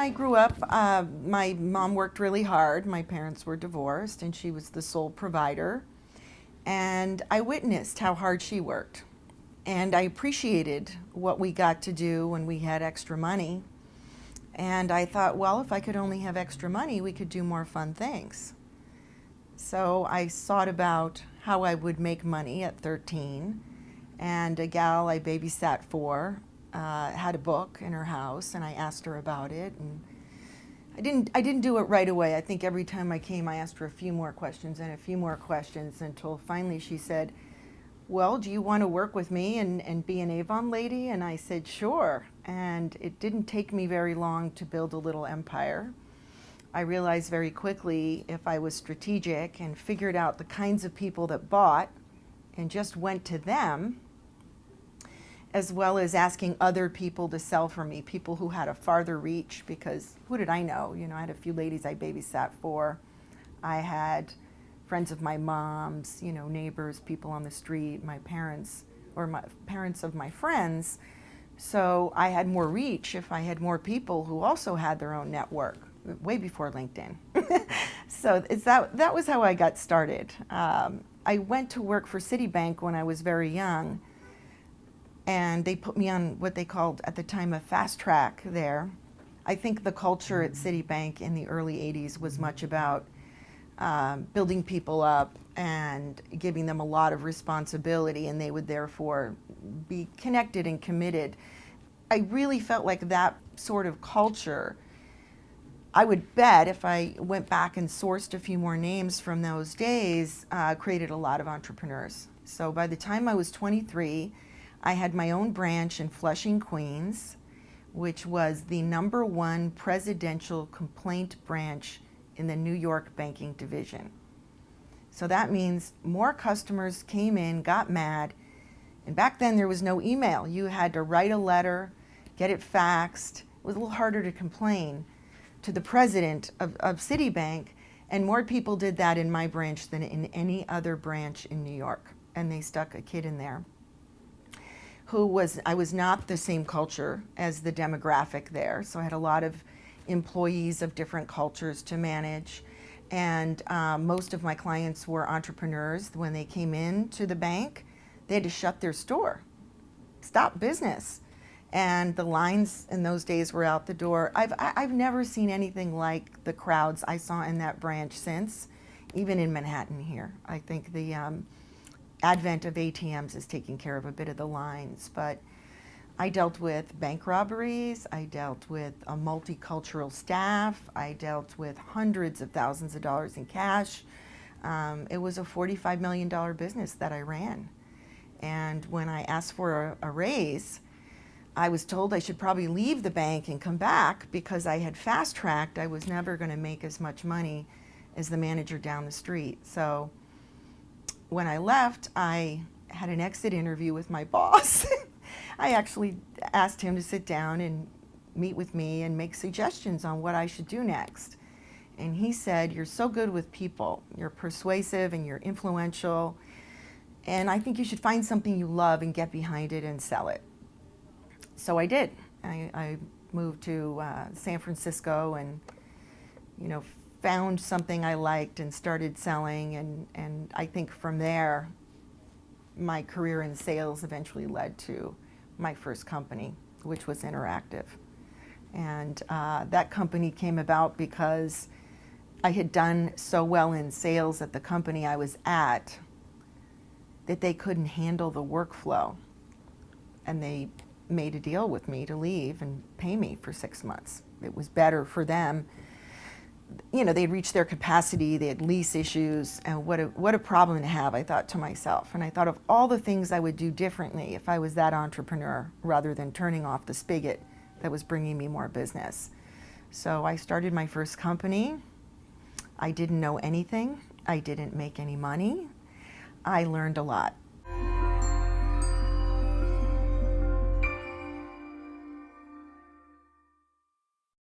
I grew up, my mom worked really hard. My parents were divorced, and she was the sole provider. And I witnessed how hard she worked. And I appreciated what we got to do when we had extra money. And I thought, well, if I could only have extra money, we could do more fun things. So I thought about how I would make money at 13. And a gal I babysat for had a book in her house, and I asked her about it. And I didn't do it right away. I think every time I came, I asked her a few more questions and a few more questions until finally she said, well, do you want to work with me and be an Avon lady? And I said, sure. And it didn't take me very long to build a little empire. I realized very quickly if I was strategic and figured out the kinds of people that bought and just went to them, as well as asking other people to sell for me, people who had a farther reach, because who did I know? You know, I had a few ladies I babysat for. I had friends of my mom's, you know, neighbors, people on the street, my parents, or my parents of my friends. So I had more reach if I had more people who also had their own network, way before LinkedIn. So that was how I got started. I went to work for Citibank when I was very young, and they put me on what they called at the time a fast track there. I think the culture at Citibank in the early 80s was much about building people up and giving them a lot of responsibility, and they would therefore be connected and committed. I really felt like that sort of culture, I would bet if I went back and sourced a few more names from those days, created a lot of entrepreneurs. So by the time I was 23, I had my own branch in Flushing, Queens, which was the #1 presidential complaint branch in the New York banking division. So that means more customers came in, got mad, and back then there was no email. You had to write a letter, get it faxed. It was a little harder to complain to the president of Citibank, and more people did that in my branch than in any other branch in New York. And they stuck a kid in there I was not the same culture as the demographic there. So I had a lot of employees of different cultures to manage. And most of my clients were entrepreneurs. When they came in to the bank, they had to shut their store, stop business. And the lines in those days were out the door. I've never seen anything like the crowds I saw in that branch since, even in Manhattan here. I think the advent of ATMs is taking care of a bit of the lines, but I dealt with bank robberies, I dealt with a multicultural staff, I dealt with hundreds of thousands of dollars in cash. It was a $45 million business that I ran. And when I asked for a raise, I was told I should probably leave the bank and come back because I had fast-tracked. I was never going to make as much money as the manager down the street. So when I left, I had an exit interview with my boss. I actually asked him to sit down and meet with me and make suggestions on what I should do next. And he said, you're so good with people. You're persuasive and you're influential. And I think you should find something you love and get behind it and sell it. So I did. I moved to San Francisco and, you know, found something I liked and started selling, and I think from there my career in sales eventually led to my first company, which was Interactive. And that company came about because I had done so well in sales at the company I was at that they couldn't handle the workflow, and they made a deal with me to leave and pay me for 6 months. It was better for them. You know, they'd reached their capacity, they had lease issues, and what a problem to have, I thought to myself. And I thought of all the things I would do differently if I was that entrepreneur rather than turning off the spigot that was bringing me more business. So I started my first company. I didn't know anything. I didn't make any money. I learned a lot.